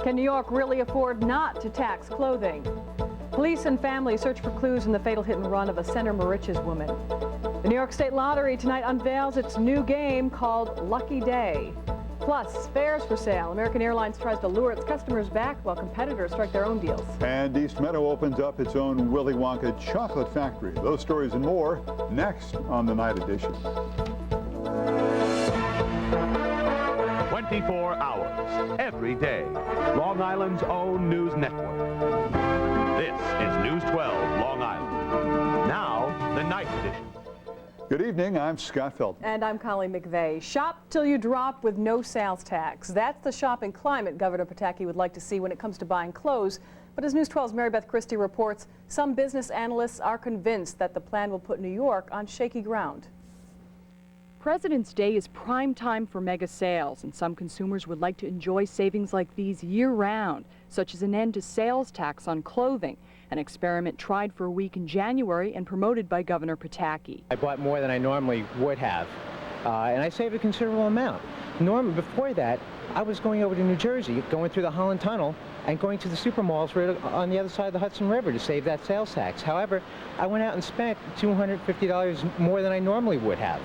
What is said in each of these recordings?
Can New York really afford not to tax clothing? Police and families search for clues in the fatal hit and run of a Center Moriches woman. The New York State Lottery tonight unveils its new game called Lucky Day. Plus, fares for sale. American Airlines tries to lure its customers back while competitors strike their own deals. And East Meadow opens up its own Willy Wonka chocolate factory. Those stories and more next on the Night Edition. 24 hours, every day. Long Island's own news network. This is News 12 Long Island. Now, the Night Edition. Good evening, I'm Scott Felton. And I'm Colleen McVeigh. Shop till you drop with no sales tax. That's the shopping climate Governor Pataki would like to see when it comes to buying clothes. But as News 12's Mary Beth Christie reports, some business analysts are convinced that the plan will put New York on shaky ground. President's Day is prime time for mega sales, and some consumers would like to enjoy savings like these year-round, such as an end to sales tax on clothing, an experiment tried for a week in January and promoted by Governor Pataki. I bought more than I normally would have, and I saved a considerable amount. Normally, before that, I was going over to New Jersey, going through the Holland Tunnel, and going to the supermalls right on the other side of the Hudson River to save that sales tax. However, I went out and spent $250 more than I normally would have,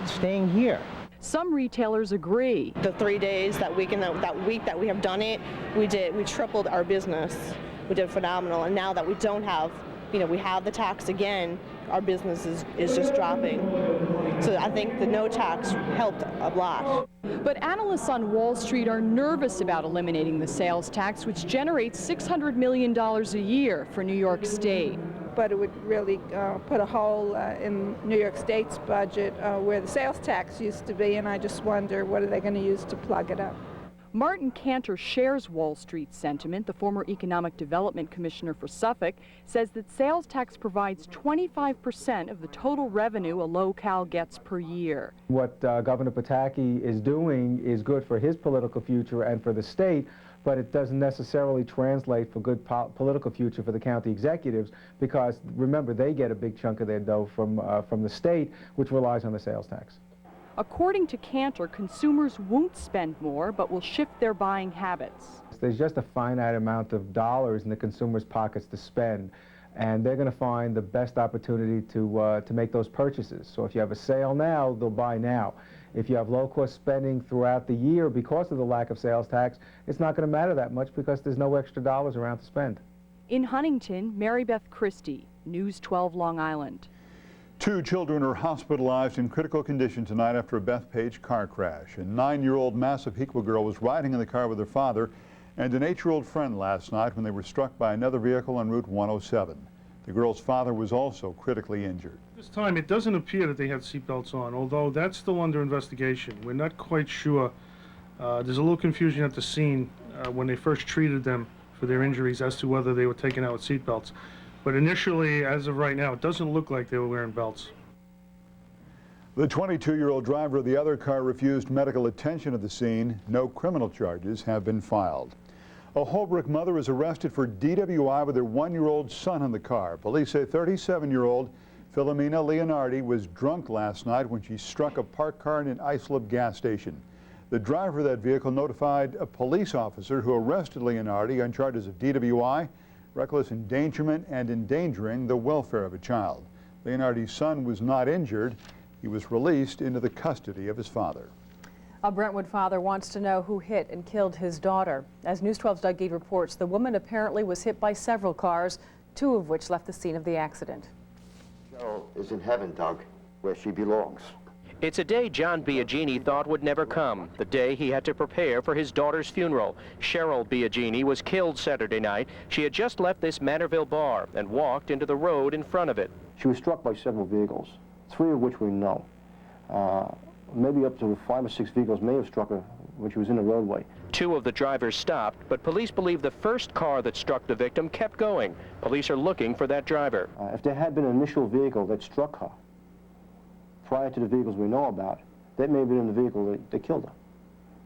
staying here. Some retailers agree. The 3 days, that week, and that week that we have done it, we tripled our business. We did phenomenal, and now that we don't have, we have the tax again, our business is just dropping. So I think the no tax helped a lot. But analysts on Wall Street are nervous about eliminating the sales tax, which generates $600 million a year for New York State. But it would really put a hole in New York State's budget where the sales tax used to be, and I just wonder what are they going to use to plug it up. Martin Cantor shares Wall Street sentiment. The former Economic Development Commissioner for Suffolk says that sales tax provides 25% of the total revenue a locale gets per year. What Governor Pataki is doing is good for his political future and for the state, but it doesn't necessarily translate for good political future for the county executives, because remember, they get a big chunk of their dough from the state, which relies on the sales tax. According to Cantor, consumers won't spend more, but will shift their buying habits. There's just a finite amount of dollars in the consumers' pockets to spend, and they're going to find the best opportunity to make those purchases. So if you have a sale now, they'll buy now. If you have low-cost spending throughout the year because of the lack of sales tax, it's not going to matter that much because there's no extra dollars around to spend. In Huntington, Mary Beth Christie, News 12 Long Island. 2 children are hospitalized in critical condition tonight after a Bethpage car crash. A 9-year-old Massapequa girl was riding in the car with her father and an 8-year-old friend last night when they were struck by another vehicle on Route 107. The girl's father was also critically injured. This time, it doesn't appear that they had seatbelts on, although that's still under investigation. We're not quite sure. There's a little confusion at the scene when they first treated them for their injuries as to whether they were taken out with seatbelts. But initially, as of right now, it doesn't look like they were wearing belts. The 22-year-old driver of the other car refused medical attention at the scene. No criminal charges have been filed. A Holbrook mother is arrested for DWI with her 1-year-old son in the car. Police say 37-year-old Philomena Leonardi was drunk last night when she struck a parked car in an Islip gas station. The driver of that vehicle notified a police officer who arrested Leonardi on charges of DWI, reckless endangerment, and endangering the welfare of a child. Leonardi's son was not injured. He was released into the custody of his father. A Brentwood father wants to know who hit and killed his daughter. As News 12's Doug Geed reports, the woman apparently was hit by several cars, 2 of which left the scene of the accident. Cheryl is in heaven, Doug, where she belongs. It's a day John Biagini thought would never come, the day he had to prepare for his daughter's funeral. Cheryl Biagini was killed Saturday night. She had just left this Manorville bar and walked into the road in front of it. She was struck by several vehicles, 3 of which we know. Maybe up to 5 or 6 vehicles may have struck her when she was in the roadway. 2 of the drivers stopped, but police believe the first car that struck the victim kept going. Police are looking for that driver. If there had been an initial vehicle that struck her prior to the vehicles we know about, that may have been in the vehicle that killed her.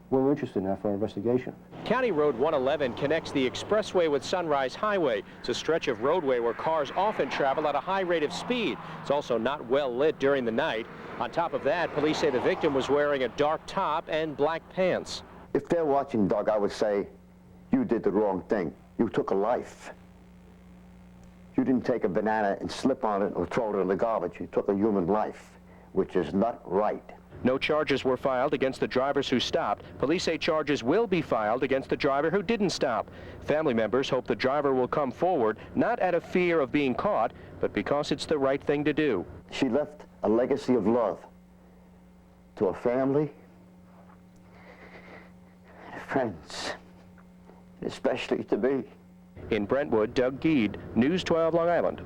We're interested in that for our investigation. County Road 111 connects the expressway with Sunrise Highway. It's a stretch of roadway where cars often travel at a high rate of speed. It's also not well lit during the night. On top of that, police say the victim was wearing a dark top and black pants. If they're watching, Doug, I would say, you did the wrong thing. You took a life. You didn't take a banana and slip on it or throw it in the garbage. You took a human life, which is not right. No charges were filed against the drivers who stopped. Police say charges will be filed against the driver who didn't stop. Family members hope the driver will come forward, not out of fear of being caught, but because it's the right thing to do. She left a legacy of love to her family, and friends, especially to me. In Brentwood, Doug Geed, News 12 Long Island.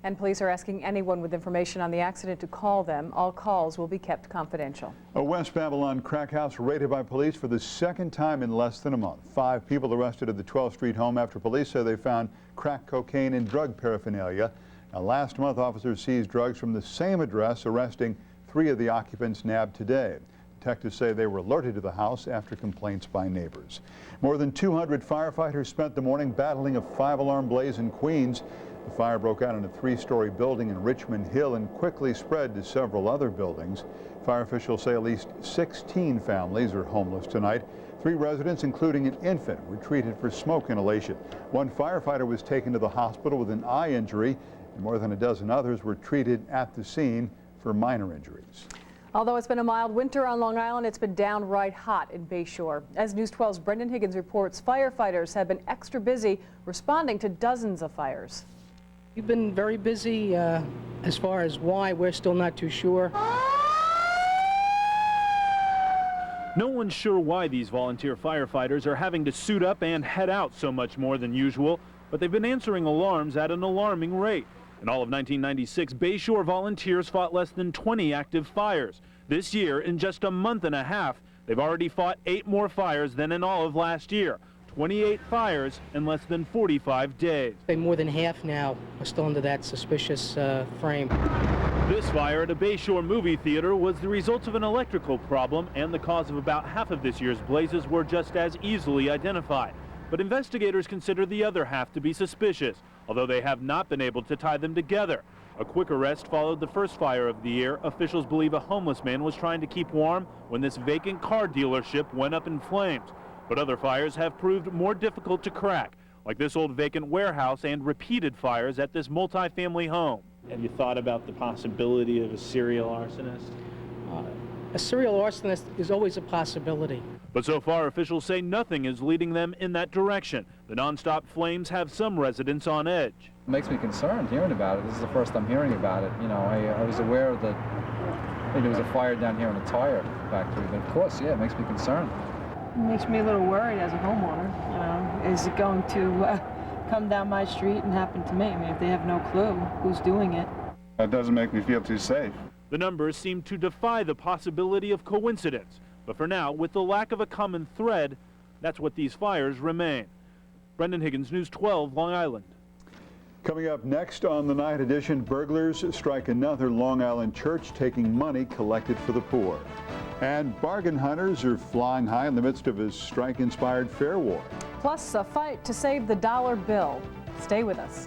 And police are asking anyone with information on the accident to call them. All calls will be kept confidential. A West Babylon crack house raided by police for the second time in less than a month. 5 people arrested at the 12th Street home after police say they found crack cocaine and drug paraphernalia. Now, last month, officers seized drugs from the same address, arresting 3 of the occupants nabbed today. Detectives say they were alerted to the house after complaints by neighbors. More than 200 firefighters spent the morning battling a 5-alarm blaze in Queens. The fire broke out in a 3-story building in Richmond Hill and quickly spread to several other buildings. Fire officials say at least 16 families are homeless tonight. 3 residents, including an infant, were treated for smoke inhalation. 1 firefighter was taken to the hospital with an eye injury, and more than a dozen others were treated at the scene for minor injuries. Although it's been a mild winter on Long Island, it's been downright hot in Bayshore. As News 12's Brendan Higgins reports, firefighters have been extra busy responding to dozens of fires. We've been very busy. As far as why, we're still not too sure. No one's sure why these volunteer firefighters are having to suit up and head out so much more than usual, but they've been answering alarms at an alarming rate. In all of 1996, Bayshore volunteers fought less than 20 active fires. This year, in just a month and a half, they've already fought 8 more fires than in all of last year. 28 fires in less than 45 days. More than half now are still under that suspicious frame. This fire at a Bayshore movie theater was the result of an electrical problem, and the cause of about half of this year's blazes were just as easily identified. But investigators consider the other half to be suspicious, although they have not been able to tie them together. A quick arrest followed the first fire of the year. Officials believe a homeless man was trying to keep warm when this vacant car dealership went up in flames. But other fires have proved more difficult to crack, like this old vacant warehouse and repeated fires at this multi-family home. Have you thought about the possibility of a serial arsonist? A serial arsonist is always a possibility. But so far, officials say nothing is leading them in that direction. The nonstop flames have some residents on edge. It makes me concerned hearing about it. This is the first I'm hearing about it. You know, I was aware that maybe there was a fire down here in a tire factory, but of course, yeah, it makes me concerned. It makes me a little worried as a homeowner. You know, is it going to come down my street and happen to me? I mean, if they have no clue who's doing it. That doesn't make me feel too safe. The numbers seem to defy the possibility of coincidence. But for now, with the lack of a common thread, that's what these fires remain. Brendan Higgins, News 12, Long Island. Coming up next on the Night Edition, burglars strike another Long Island church taking money collected for the poor. And bargain hunters are flying high in the midst of a strike-inspired fare war. Plus, a fight to save the dollar bill. Stay with us.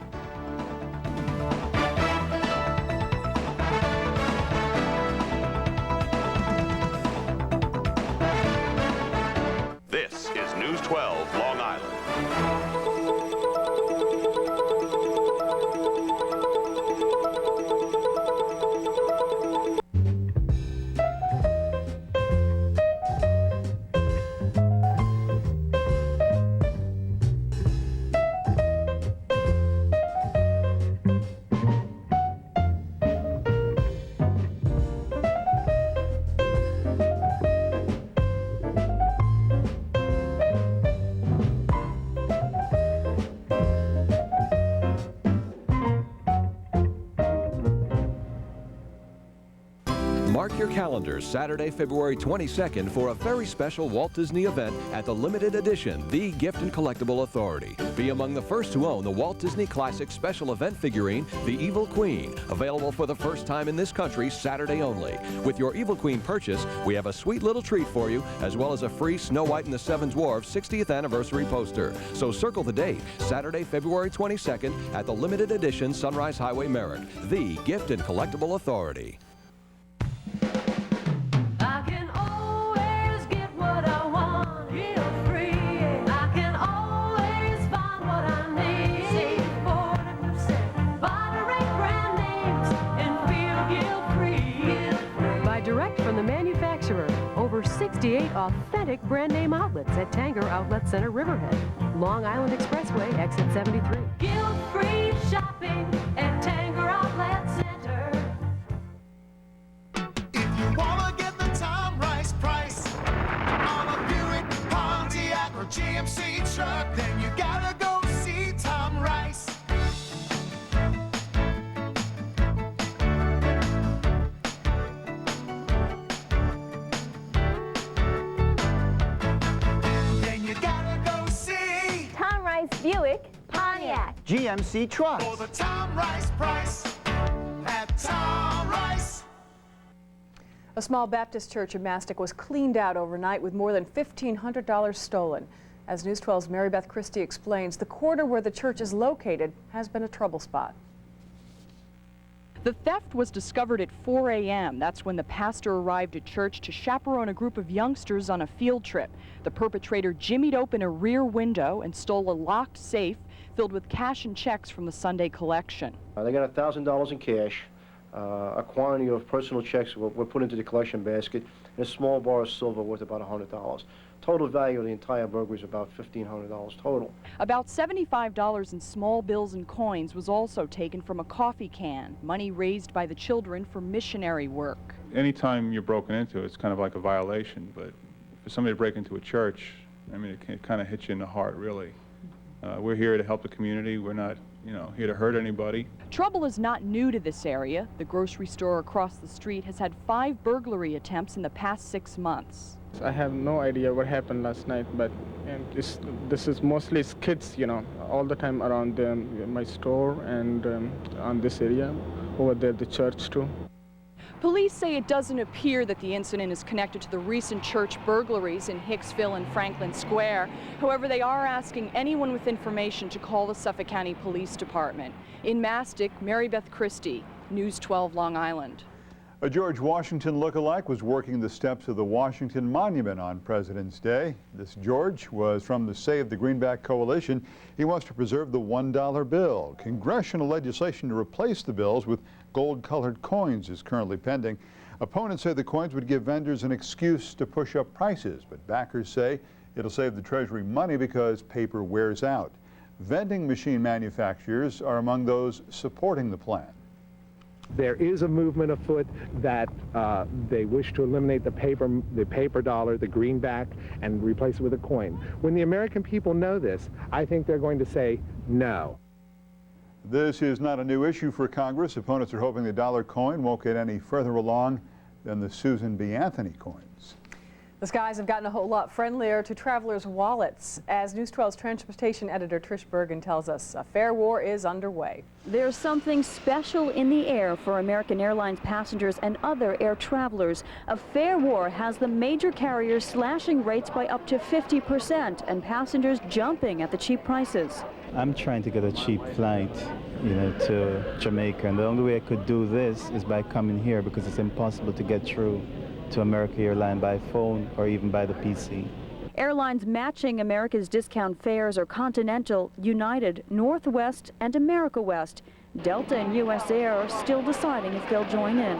This is News 12 Long Island. Mark your calendars Saturday, February 22nd for a very special Walt Disney event at the limited edition, The Gift and Collectible Authority. Be among the first to own the Walt Disney Classic Special Event figurine, The Evil Queen, available for the first time in this country Saturday only. With your Evil Queen purchase, we have a sweet little treat for you, as well as a free Snow White and the Seven Dwarfs 60th anniversary poster. So circle the date, Saturday, February 22nd at the limited edition Sunrise Highway Merrick, The Gift and Collectible Authority. I can always get what I want. manufacturer. Over 68 authentic brand name outlets at Tanger Outlet Center, Riverhead. Long Island Expressway, exit 73. Guilt-free shopping at Tanger Outlet Center. If you wanna get the Tom Rice price on a Buick, Pontiac, or GMC truck, then you gotta go see Tom Rice. Then you gotta go see Tom Rice Buick, Pontiac, GMC trucks for the Tom Rice price at Tom Rice. A small Baptist church in Mastic was cleaned out overnight with more than $1,500 stolen. As News 12's Mary Beth Christie explains, the quarter where the church is located has been a trouble spot. The theft was discovered at 4 a.m. That's when the pastor arrived at church to chaperone a group of youngsters on a field trip. The perpetrator jimmied open a rear window and stole a locked safe filled with cash and checks from the Sunday collection. They got $1,000 in cash. A quantity of personal checks were put into the collection basket, and a small bar of silver worth about $100. Total value of the entire burglary is about $1,500 total. About $75 in small bills and coins was also taken from a coffee can, money raised by the children for missionary work. Anytime you're broken into, it's kind of like a violation, but for somebody to break into a church, I mean, it kind of hits you in the heart, really. We're here to help the community. We're not, here to hurt anybody. Trouble is not new to this area. The grocery store across the street has had 5 burglary attempts in the past 6 months. I have no idea what happened last night, but this is mostly kids, all the time around my store and on this area, over there, the church too. Police say it doesn't appear that the incident is connected to the recent church burglaries in Hicksville and Franklin Square. However, they are asking anyone with information to call the Suffolk County Police Department. In Mastic, Mary Beth Christie, News 12 Long Island. A George Washington look-alike was working the steps of the Washington Monument on President's Day. This George was from the Save the Greenback Coalition. He wants to preserve the $1 bill. Congressional legislation to replace the bills with gold-colored coins is currently pending. Opponents say the coins would give vendors an excuse to push up prices, but backers say it'll save the Treasury money because paper wears out. Vending machine manufacturers are among those supporting the plan. There is a movement afoot that they wish to eliminate the paper dollar, the greenback, and replace it with a coin. When the American people know this, I think they're going to say no. This is not a new issue for Congress. Opponents are hoping the dollar coin won't get any further along than the Susan B. Anthony coins. The skies have gotten a whole lot friendlier to travelers' wallets. As News 12's transportation editor Trish Bergen tells us, a fare war is underway. There's something special in the air for American Airlines passengers and other air travelers. A fare war has the major carriers slashing rates by up to 50% and passengers jumping at the cheap prices. I'm trying to get a cheap flight, to Jamaica, and the only way I could do this is by coming here because it's impossible to get through to American Airlines by phone or even by the PC. Airlines matching America's discount fares are Continental, United, Northwest, and America West. Delta and US Air are still deciding if they'll join in.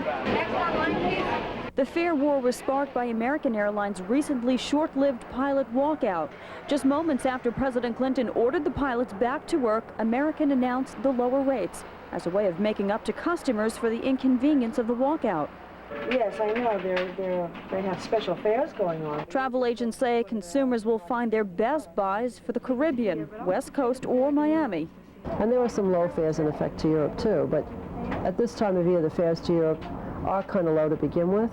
The fare war was sparked by American Airlines' recently short-lived pilot walkout. Just moments after President Clinton ordered the pilots back to work, American announced the lower rates as a way of making up to customers for the inconvenience of the walkout. Yes, I know. They have special fares going on. Travel agents say consumers will find their best buys for the Caribbean, West Coast, or Miami. And there are some low fares in effect to Europe, too. But at this time of year, the fares to Europe are kind of low to begin with.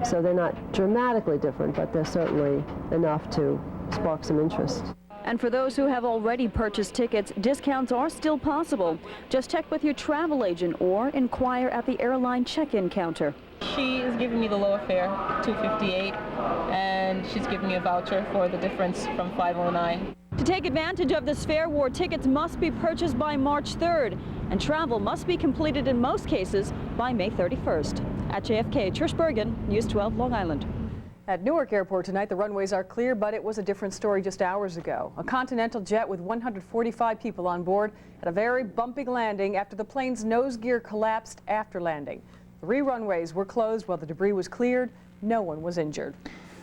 So they're not dramatically different, but they're certainly enough to spark some interest. And for those who have already purchased tickets, discounts are still possible. Just check with your travel agent or inquire at the airline check-in counter. She is giving me the lower fare, $258, and she's giving me a voucher for the difference from $509. To take advantage of this fare war, tickets must be purchased by March 3rd, and travel must be completed in most cases by May 31st. At JFK, Trish Bergen, News 12, Long Island. At Newark Airport tonight, the runways are clear, but it was a different story just hours ago. A Continental jet with 145 people on board had a very bumpy landing after the plane's nose gear collapsed after landing. 3 runways were closed while the debris was cleared. No one was injured.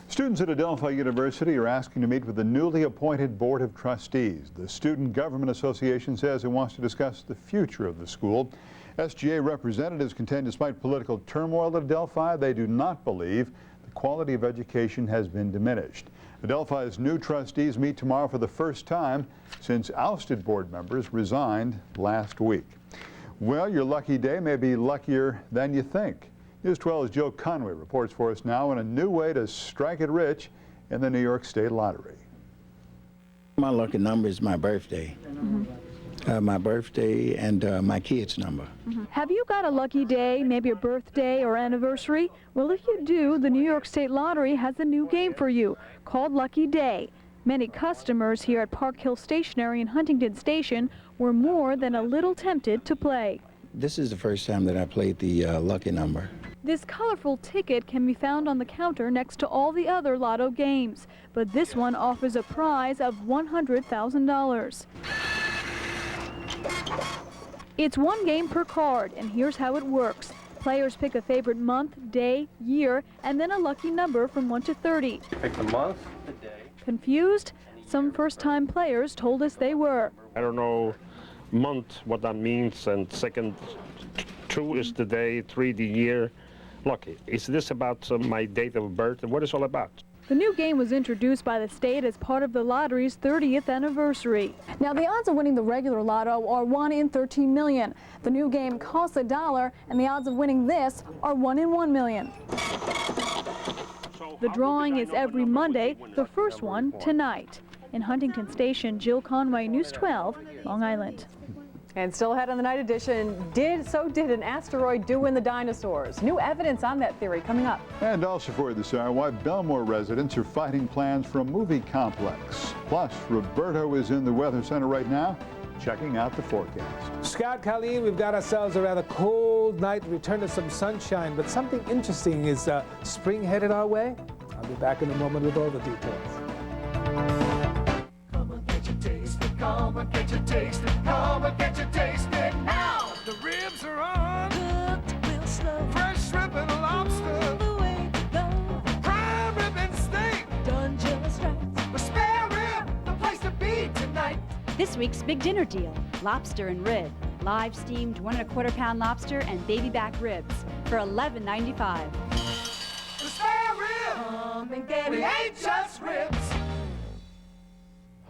Students at Adelphi University are asking to meet with the newly appointed Board of Trustees. The Student Government Association says it wants to discuss the future of the school. SGA representatives contend despite political turmoil at Adelphi, they do not believe the quality of education has been diminished. Adelphi's new trustees meet tomorrow for the first time since ousted board members resigned last week. Well, your lucky day may be luckier than you think. News 12's Joe Conway reports for us now on a new way to strike it rich in the New York State Lottery. My lucky number is my birthday. My birthday and my kid's number. Have you got a lucky day, maybe a birthday or anniversary? Well, if you do, the New York State Lottery has a new game for you called Lucky Day. Many customers here at Park Hill Stationery in Huntington Station were more than a little tempted to play. This is the first time that I played the lucky number. This colorful ticket can be found on the counter next to all the other lotto games, but this one offers a prize of $100,000. It's one game per card, and here's how it works. Players pick a favorite month, day, year, and then a lucky number from 1 to 30. Pick the month, the day. Confused? Some first-time players told us they were. I don't know month, what that means, and second, 2 is the day, 3 the year. Look, is this about my date of birth? What is it all about? The new game was introduced by the state as part of the lottery's 30th anniversary. Now, the odds of winning the regular lotto are 1 in 13 million. The new game costs $1, and the odds of winning this are 1 in 1 million. The drawing is every Monday, the first one tonight. In Huntington Station, Jill Conway, News 12, Long Island. And still ahead on the night edition, did an asteroid do in the dinosaurs? New evidence on that theory coming up. And also for you this hour, why Belmore residents are fighting plans for a movie complex. Plus, Roberto is in the Weather Center right now, checking out the forecast. Scott, Colleen, we've got ourselves a rather cold night, return to some sunshine, but something interesting is spring headed our way. I'll be back in a moment with all the details. Come and get your taste it, come and get your taste it, come and get your taste it now. The ribs are on, cooked real slow, fresh shrimp and lobster, the way to go. Prime rib and steak, done just right. The spare rib, the place to be tonight. This week's big dinner deal, lobster and rib. Live steamed 1 1/4 pound lobster and baby back ribs for $11.95. The spare rib, come and get it. We ain't just ribs.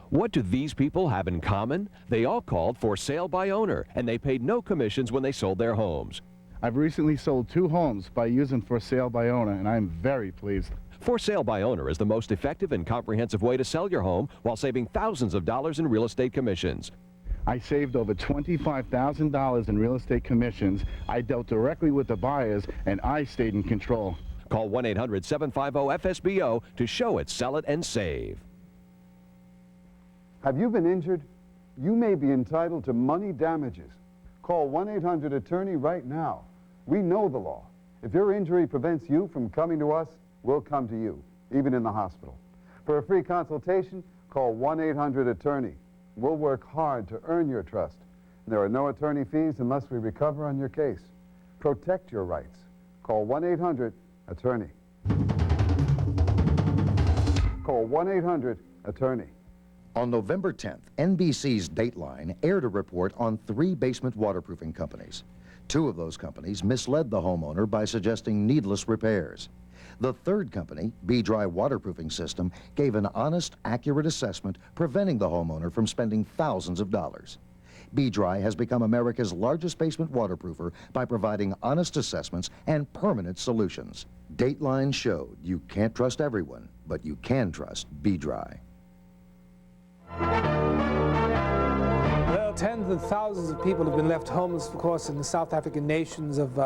What do these people have in common? They all called for sale by owner, and they paid no commissions when they sold their homes. I've recently sold 2 homes by using for sale by owner, and I'm very pleased. For sale by owner is the most effective and comprehensive way to sell your home while saving thousands of dollars in real estate commissions. I saved over $25,000 in real estate commissions. I dealt directly with the buyers, and I stayed in control. Call 1-800-750-FSBO to show it, sell it, and save. Have you been injured? You may be entitled to money damages. Call 1-800-ATTORNEY right now. We know the law. If your injury prevents you from coming to us, we'll come to you, even in the hospital. For a free consultation, call 1-800-ATTORNEY. We'll work hard to earn your trust. There are no attorney fees unless we recover on your case. Protect your rights. Call 1-800-ATTORNEY. Call 1-800-ATTORNEY. On November 10th, NBC's Dateline aired a report on 3 basement waterproofing companies. 2 of those companies misled the homeowner by suggesting needless repairs. The 3rd company, B-Dry Waterproofing System, gave an honest, accurate assessment, preventing the homeowner from spending thousands of dollars. B-Dry has become America's largest basement waterproofer by providing honest assessments and permanent solutions. Dateline showed you can't trust everyone, but you can trust B-Dry. Well, tens of thousands of people have been left homeless, of course, in the South African nations of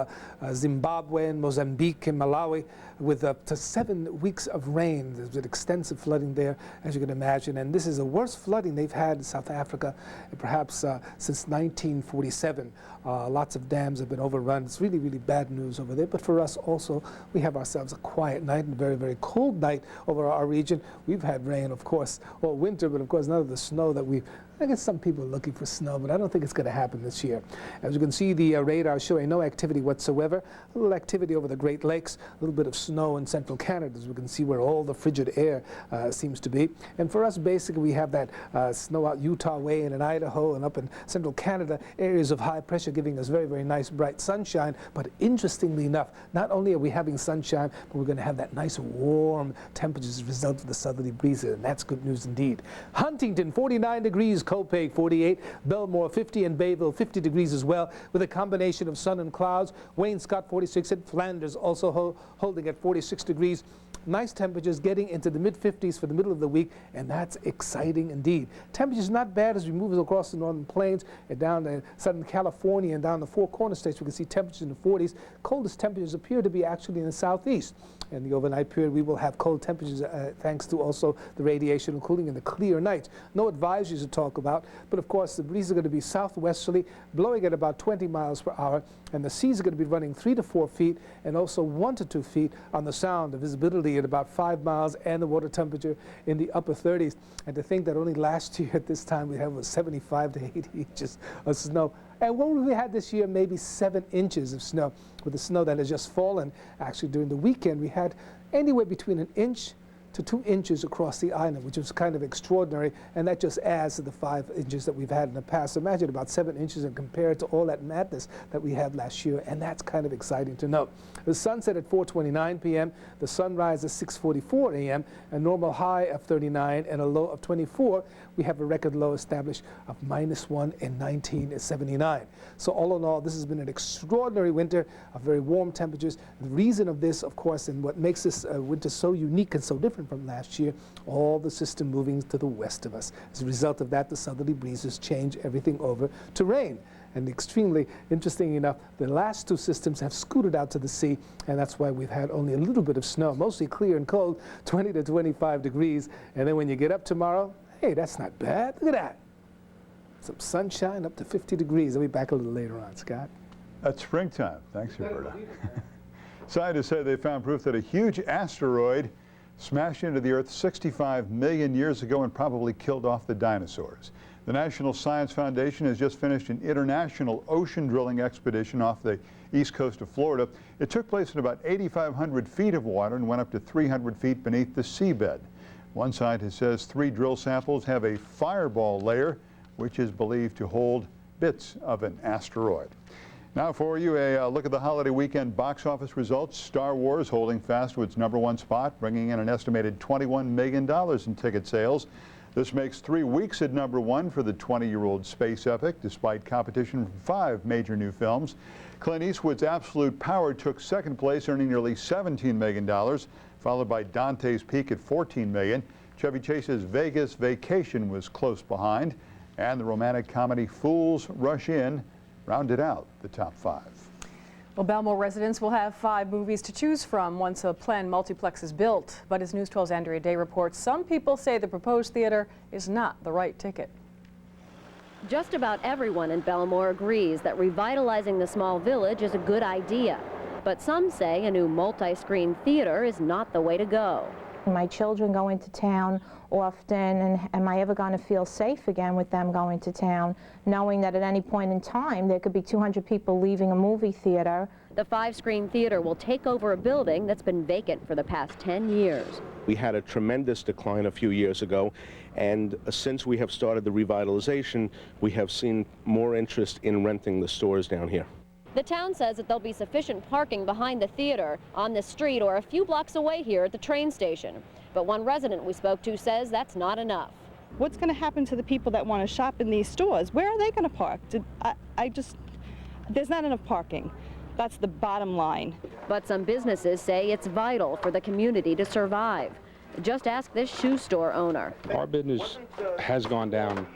Zimbabwe and Mozambique and Malawi, with up to 7 weeks of rain. There's been extensive flooding there, as you can imagine, and this is the worst flooding they've had in South Africa, perhaps since 1947. Lots of dams have been overrun. It's really, really bad news over there. But for us also, we have ourselves a quiet night and a very, very cold night over our region. We've had rain, of course, all winter, but of course none of the snow that we've I guess some people are looking for snow, but I don't think it's going to happen this year. As you can see, the radar showing no activity whatsoever. A little activity over the Great Lakes, a little bit of snow in central Canada, as we can see where all the frigid air seems to be. And for us, basically, we have that snow out Utah way and in Idaho and up in central Canada, areas of high pressure giving us very, very nice, bright sunshine. But interestingly enough, not only are we having sunshine, but we're going to have that nice, warm temperatures as a result of the southerly breezes, and that's good news indeed. Huntington, 49 degrees. Copaig 48, Belmore 50, and Bayville 50 degrees as well, with a combination of sun and clouds. Wayne Scott 46, and Flanders also holding at 46 degrees. Nice temperatures getting into the mid-50s for the middle of the week, and that's exciting indeed. Temperatures not bad as we move across the northern plains and down to Southern California and down the Four Corner states. We can see temperatures in the 40s. Coldest temperatures appear to be actually in the southeast. In the overnight period, we will have cold temperatures thanks to also the radiation and cooling in the clear nights. No advisories to talk about, but of course the breeze is going to be southwesterly, blowing at about 20 miles per hour, and the seas are going to be running 3 to 4 feet and also 1 to 2 feet on the sound. The visibility at about 5 miles and the water temperature in the upper 30s. And to think that only last year at this time we had 75 to 80 inches of snow. And what we had this year, maybe 7 inches of snow. With the snow that has just fallen, actually during the weekend, we had anywhere between 1 inch to 2 inches across the island, which was kind of extraordinary, and that just adds to the 5 inches that we've had in the past. Imagine about 7 inches and compared to all that madness that we had last year, and that's kind of exciting to note. The sunset at 4:29 p.m., the sunrise at 6:44 a.m., a normal high of 39 and a low of 24. We have a record low established of -1 and 19 at 79. So all in all, this has been an extraordinary winter of very warm temperatures. The reason of this, of course, and what makes this winter so unique and so different from last year, all the system moving to the west of us. As a result of that, the southerly breezes change everything over to rain. And extremely interesting enough, the last 2 systems have scooted out to the sea, and that's why we've had only a little bit of snow, mostly clear and cold, 20 to 25 degrees. And then when you get up tomorrow, hey, that's not bad. Look at that. Some sunshine up to 50 degrees. I'll be back a little later on, Scott. That's springtime. Thanks, Roberta. Scientists say they found proof that a huge asteroid smashed into the Earth 65 million years ago and probably killed off the dinosaurs. The National Science Foundation has just finished an international ocean drilling expedition off the east coast of Florida. It took place in about 8,500 feet of water and went up to 300 feet beneath the seabed. One scientist says 3 drill samples have a fireball layer, which is believed to hold bits of an asteroid. Now for you, a look at the holiday weekend box office results. Star Wars holding fast to its #1 spot, bringing in an estimated $21 million in ticket sales. This makes 3 weeks at #1 for the 20-year-old space epic, despite competition from 5 major new films. Clint Eastwood's Absolute Power took 2nd place, earning nearly $17 million, followed by Dante's Peak at $14 million. Chevy Chase's Vegas Vacation was close behind, and the romantic comedy Fools Rush In rounded out the top 5. Well, Belmore residents will have 5 movies to choose from once a planned multiplex is built. But as News 12's Andrea Day reports, some people say the proposed theater is not the right ticket. Just about everyone in Belmore agrees that revitalizing the small village is a good idea. But some say a new multi-screen theater is not the way to go. My children go into town often, and am I ever going to feel safe again with them going to town, knowing that at any point in time there could be 200 people leaving a movie theater? The 5-screen theater will take over a building that's been vacant for the past 10 years. We had a tremendous decline a few years ago, and since we have started the revitalization, we have seen more interest in renting the stores down here. The town says that there'll be sufficient parking behind the theater, on the street, or a few blocks away here at the train station. But one resident we spoke to says that's not enough. What's going to happen to the people that want to shop in these stores? Where are they going to park? There's not enough parking. That's the bottom line. But some businesses say it's vital for the community to survive. Just ask this shoe store owner. Our business has gone down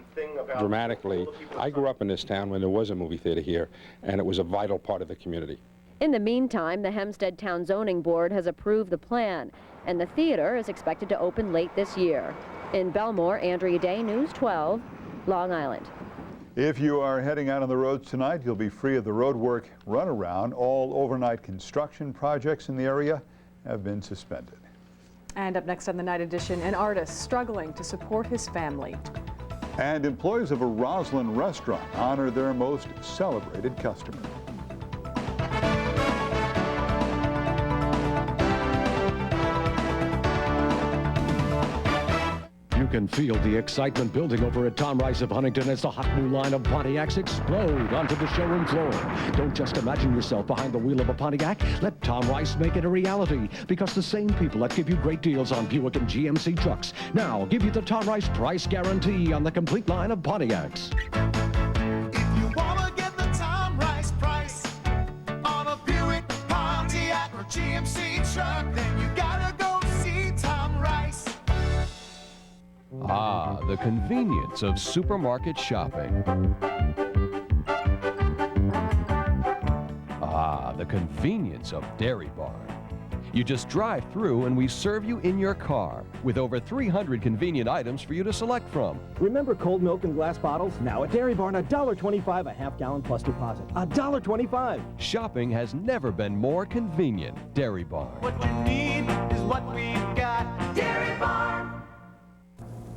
dramatically. I grew up in this town when there was a movie theater here, and it was a vital part of the community. In the meantime, the Hempstead Town Zoning Board has approved the plan, and the theater is expected to open late this year. In Belmore, Andrea Day, News 12, Long Island. If you are heading out on the roads tonight, you'll be free of the roadwork runaround. All overnight construction projects in the area have been suspended. And up next on the Night Edition, an artist struggling to support his family. And employees of a Roslyn restaurant honor their most celebrated customer. You can feel the excitement building over at Tom Rice of Huntington as the hot new line of Pontiacs explode onto the showroom floor. Don't just imagine yourself behind the wheel of a Pontiac. Let Tom Rice make it a reality, because the same people that give you great deals on Buick and GMC trucks now give you the Tom Rice price guarantee on the complete line of Pontiacs. If you wanna get the Tom Rice price on a Buick, Pontiac, or GMC truck, then you gotta go see Tom Rice. Ah, the convenience of supermarket shopping. Ah, the convenience of Dairy Barn. You just drive through and we serve you in your car with over 300 convenient items for you to select from. Remember cold milk in glass bottles? Now at Dairy Barn, $1.25 a half-gallon plus deposit. $1.25. Shopping has never been more convenient. Dairy Barn. What we need is what we've got. Dairy Barn.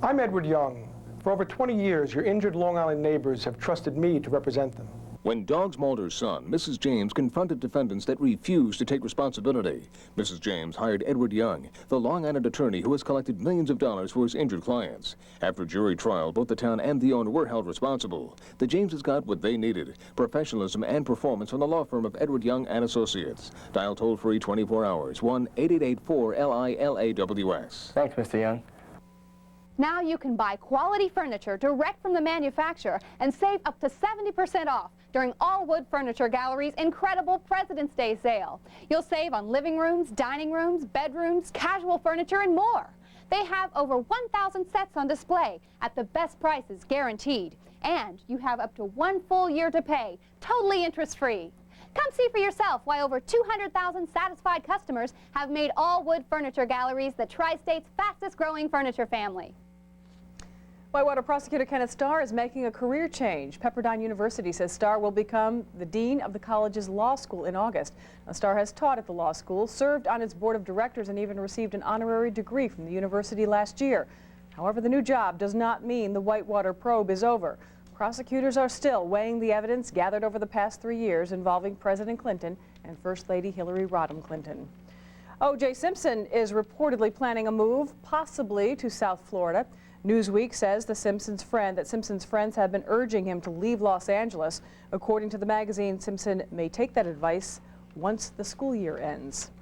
I'm Edward Young. For over 20 years, your injured Long Island neighbors have trusted me to represent them. When Dogs mauled son, Mrs. James confronted defendants that refused to take responsibility. Mrs. James hired Edward Young, the Long Island attorney who has collected millions of dollars for his injured clients. After jury trial, both the town and the owner were held responsible. The Jameses got what they needed: professionalism and performance from the law firm of Edward Young and Associates. Dial toll-free 24 hours, 1-888-4-LILAWS. Thanks, Mr. Young. Now you can buy quality furniture direct from the manufacturer and save up to 70% off during all Wood Furniture Gallery's incredible President's Day sale. You'll save on living rooms, dining rooms, bedrooms, casual furniture, and more. They have over 1,000 sets on display at the best prices guaranteed. And you have up to 1 full year to pay, totally interest-free. Come see for yourself why over 200,000 satisfied customers have made all Wood Furniture Galleries the Tri-State's fastest-growing furniture family. Whitewater prosecutor Kenneth Starr is making a career change. Pepperdine University says Starr will become the dean of the college's law school in August. Now, Starr has taught at the law school, served on its board of directors, and even received an honorary degree from the university last year. However, the new job does not mean the Whitewater probe is over. Prosecutors are still weighing the evidence gathered over the past 3 years involving President Clinton and First Lady Hillary Rodham Clinton. O.J. Simpson is reportedly planning a move, possibly to South Florida. Newsweek says Simpson's friends have been urging him to leave Los Angeles. According to the magazine, Simpson may take that advice once the school year ends.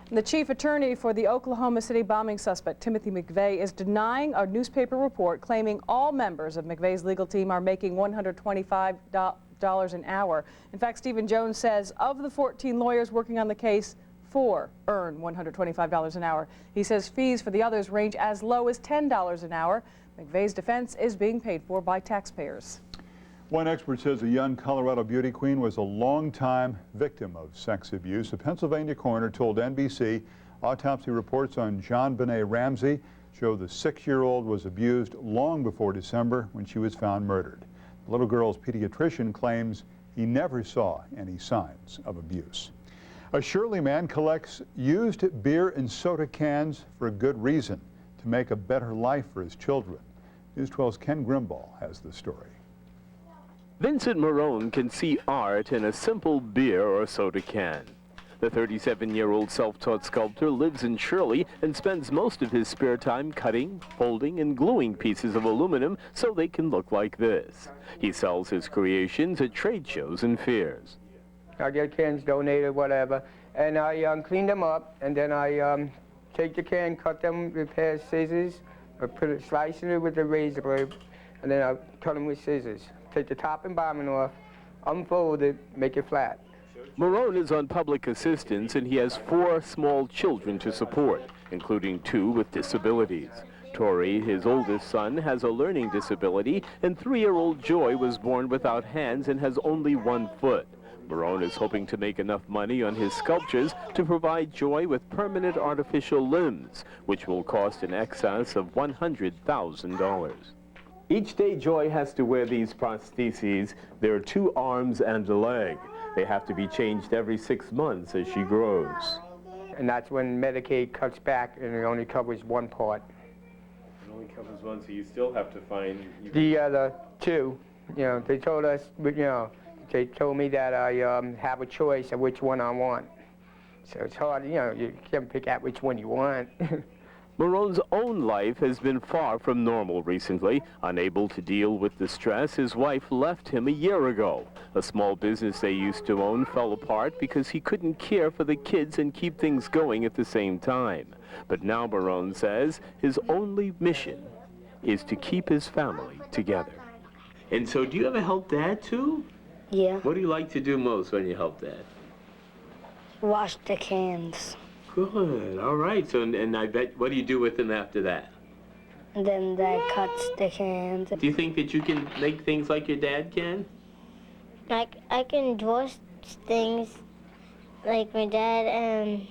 And the chief attorney for the Oklahoma City bombing suspect, Timothy McVeigh, is denying a newspaper report claiming all members of McVeigh's legal team are making $125 an hour. In fact, Stephen Jones says of the 14 lawyers working on the case, 4 earn $125 an hour. He says fees for the others range as low as $10 an hour. McVeigh's defense is being paid for by taxpayers. One expert says a young Colorado beauty queen was a long-time victim of sex abuse. A Pennsylvania coroner told NBC autopsy reports on John Benet Ramsey show the 6-year-old was abused long before December when she was found murdered. The little girl's pediatrician claims he never saw any signs of abuse. A Shirley man collects used beer and soda cans for a good reason, to make a better life for his children. News 12's Ken Grimball has the story. Vincent Marone can see art in a simple beer or soda can. The 37-year-old self-taught sculptor lives in Shirley and spends most of his spare time cutting, folding, and gluing pieces of aluminum so they can look like this. He sells his creations at trade shows and fairs. I get cans donated, whatever, and I clean them up, and then I take the can, cut them with a pair of scissors, or slice it with a razor blade, and then I cut them with scissors. Take the top and bottom off, unfold it, make it flat. Marone is on public assistance, and he has 4 small children to support, including 2 with disabilities. Tori, his oldest son, has a learning disability, and 3-year-old Joy was born without hands and has only 1 foot. Marone is hoping to make enough money on his sculptures to provide Joy with permanent artificial limbs, which will cost in excess of $100,000. Each day Joy has to wear these prostheses. There are 2 arms and a leg. They have to be changed every 6 months as she grows. And that's when Medicaid cuts back and it only covers one part. Only covers one, so you still have to find... The other two, you know, they told us, you know, they told me that I have a choice of which one I want. So it's hard, you know, you can't pick out which one you want. Marone's own life has been far from normal recently. Unable to deal with the stress, his wife left him a year ago. A small business they used to own fell apart because he couldn't care for the kids and keep things going at the same time. But now Marone says his only mission is to keep his family together. And so do you ever help Dad too? Yeah. What do you like to do most when you help Dad? Wash the cans. Good, all right. So, and I bet, what do you do with them after that? And then Dad cuts the cans. Do you think that you can make things like your dad can? I can draw things like my dad, and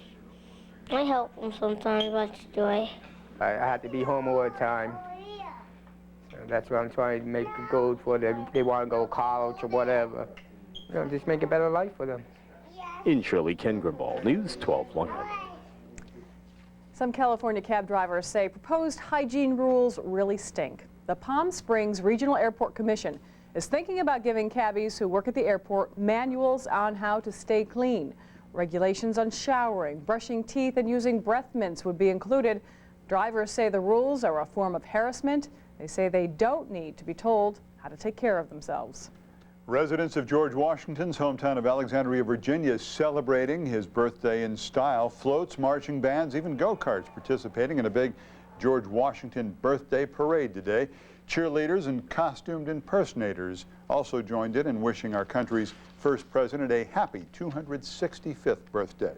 I help him sometimes watch Joy. I have to be home all the time. So that's what I'm trying to make the goals for them. They want to go to college or whatever. You know, just make a better life for them. In Shirley, Ken Grimball, News 12 100. Some California cab drivers say proposed hygiene rules really stink. The Palm Springs Regional Airport Commission is thinking about giving cabbies who work at the airport manuals on how to stay clean. Regulations on showering, brushing teeth, and using breath mints would be included. Drivers say the rules are a form of harassment. They say they don't need to be told how to take care of themselves. Residents of George Washington's hometown of Alexandria, Virginia, celebrating his birthday in style. Floats, marching bands, even go-karts participating in a big George Washington birthday parade today. Cheerleaders and costumed impersonators also joined in wishing our country's first president a happy 265th birthday.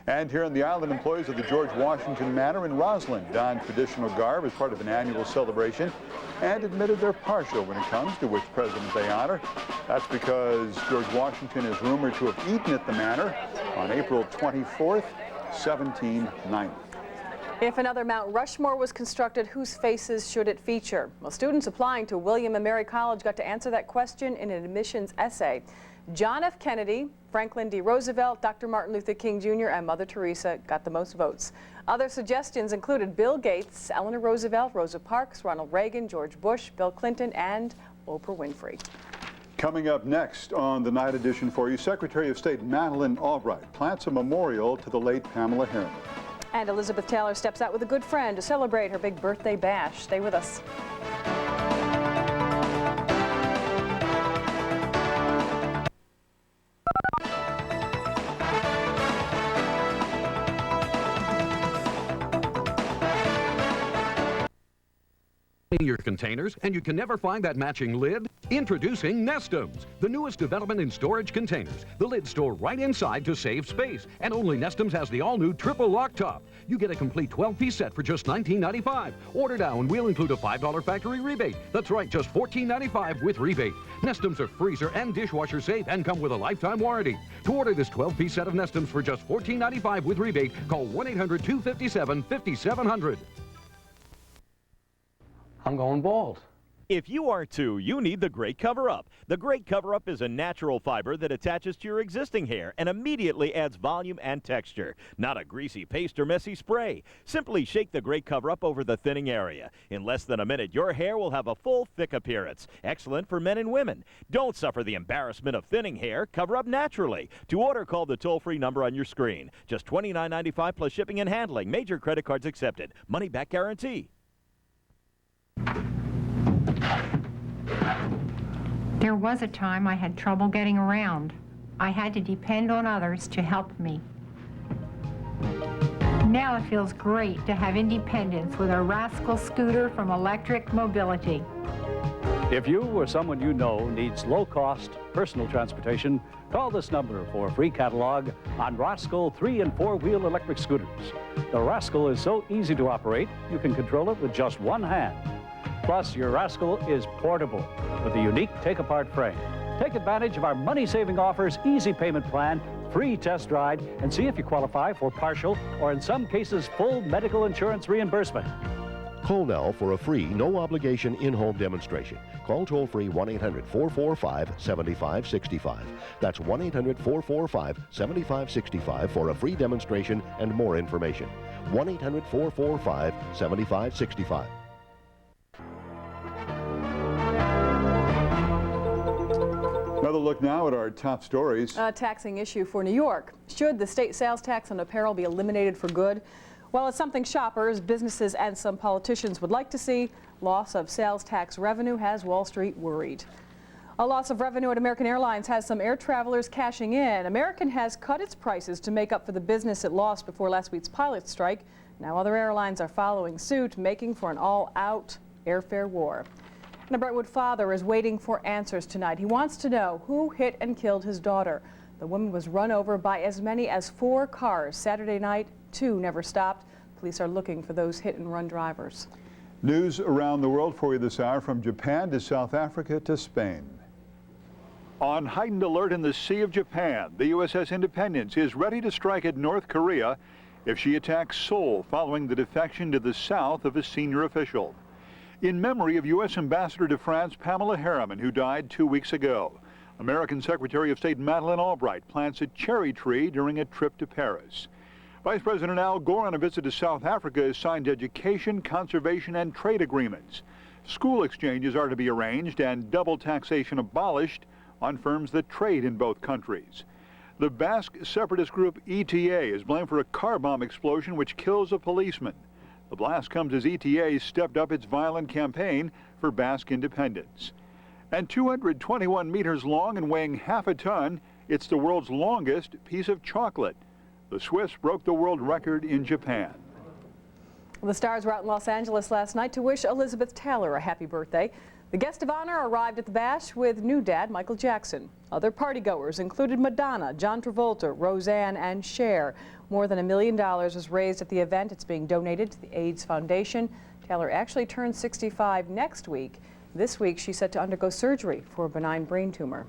And here on the island, employees of the George Washington Manor in Roslyn donned traditional garb as part of an annual celebration and admitted they're partial when it comes to which president they honor. That's because George Washington is rumored to have eaten at the manor on April 24th, 1790. If another Mount Rushmore was constructed, whose faces should it feature? Well, students applying to William & Mary College got to answer that question in an admissions essay. John F. Kennedy, Franklin D. Roosevelt, Dr. Martin Luther King Jr., and Mother Teresa got the most votes. Other suggestions included Bill Gates, Eleanor Roosevelt, Rosa Parks, Ronald Reagan, George Bush, Bill Clinton, and Oprah Winfrey. Coming up next on the night edition for you, Secretary of State Madeleine Albright plants a memorial to the late Pamela Harriman. And Elizabeth Taylor steps out with a good friend to celebrate her big birthday bash. Stay with us. Your containers and you can never find that matching lid? Introducing Nestums, the newest development in storage containers. The lids store right inside to save space, and only Nestums has the all-new triple lock top. You get a complete 12-piece set for just $19.95. Order now and we'll include a $5 factory rebate. That's right, just $14.95 with rebate. Nestums are freezer and dishwasher safe and come with a lifetime warranty. To order this 12-piece set of Nestums for just $14.95 with rebate, call 1-800-257-5700. I'm going bald. If you are too, you need the Great Cover-Up. The Great Cover-Up is a natural fiber that attaches to your existing hair and immediately adds volume and texture. Not a greasy paste or messy spray. Simply shake the Great Cover-Up over the thinning area. In less than a minute, your hair will have a full, thick appearance. Excellent for men and women. Don't suffer the embarrassment of thinning hair. Cover up naturally. To order, call the toll-free number on your screen. Just $29.95 plus shipping and handling. Major credit cards accepted. Money-back guarantee. There was a time I had trouble getting around. I had to depend on others to help me. Now it feels great to have independence with a Rascal scooter from Electric Mobility. If you or someone you know needs low-cost personal transportation, call this number for a free catalog on Rascal 3- and 4-wheel electric scooters. The Rascal is so easy to operate, you can control it with just one hand. Plus, your Rascal is portable with a unique take-apart frame. Take advantage of our money-saving offers, easy payment plan, free test ride, and see if you qualify for partial or, in some cases, full medical insurance reimbursement. Call now for a free, no-obligation in-home demonstration. Call toll-free 1-800-445-7565. That's 1-800-445-7565 for a free demonstration and more information. 1-800-445-7565. Another look now at our top stories. A taxing issue for New York. Should the state sales tax on apparel be eliminated for good? Well, it's something shoppers, businesses, and some politicians would like to see. Loss of sales tax revenue has Wall Street worried. A loss of revenue at American Airlines has some air travelers cashing in. American has cut its prices to make up for the business it lost before last week's pilot strike. Now other airlines are following suit, making for an all-out airfare war. And a Brentwood father is waiting for answers tonight. He wants to know who hit and killed his daughter. The woman was run over by as many as 4 cars Saturday night. 2 never stopped. Police are looking for those hit-and-run drivers. News around the world for you this hour, from Japan to South Africa to Spain. On heightened alert in the Sea of Japan, the USS Independence is ready to strike at North Korea if she attacks Seoul following the defection to the south of a senior official. In memory of U.S. Ambassador to France Pamela Harriman, who died 2 weeks ago, American Secretary of State Madeleine Albright plants a cherry tree during a trip to Paris. Vice President Al Gore, on a visit to South Africa, has signed education, conservation, and trade agreements. School exchanges are to be arranged and double taxation abolished on firms that trade in both countries. The Basque separatist group ETA is blamed for a car bomb explosion which kills a policeman. The blast comes as ETA stepped up its violent campaign for Basque independence. And 221 meters long and weighing half a ton, it's the world's longest piece of chocolate. The Swiss broke the world record in Japan. The stars were out in Los Angeles last night to wish Elizabeth Taylor a happy birthday. The guest of honor arrived at the bash with new dad Michael Jackson. Other partygoers included Madonna, John Travolta, Roseanne, and Cher. More than $1 million was raised at the event. It's being donated to the AIDS Foundation. Taylor actually turns 65 next week. This week she's set to undergo surgery for a benign brain tumor.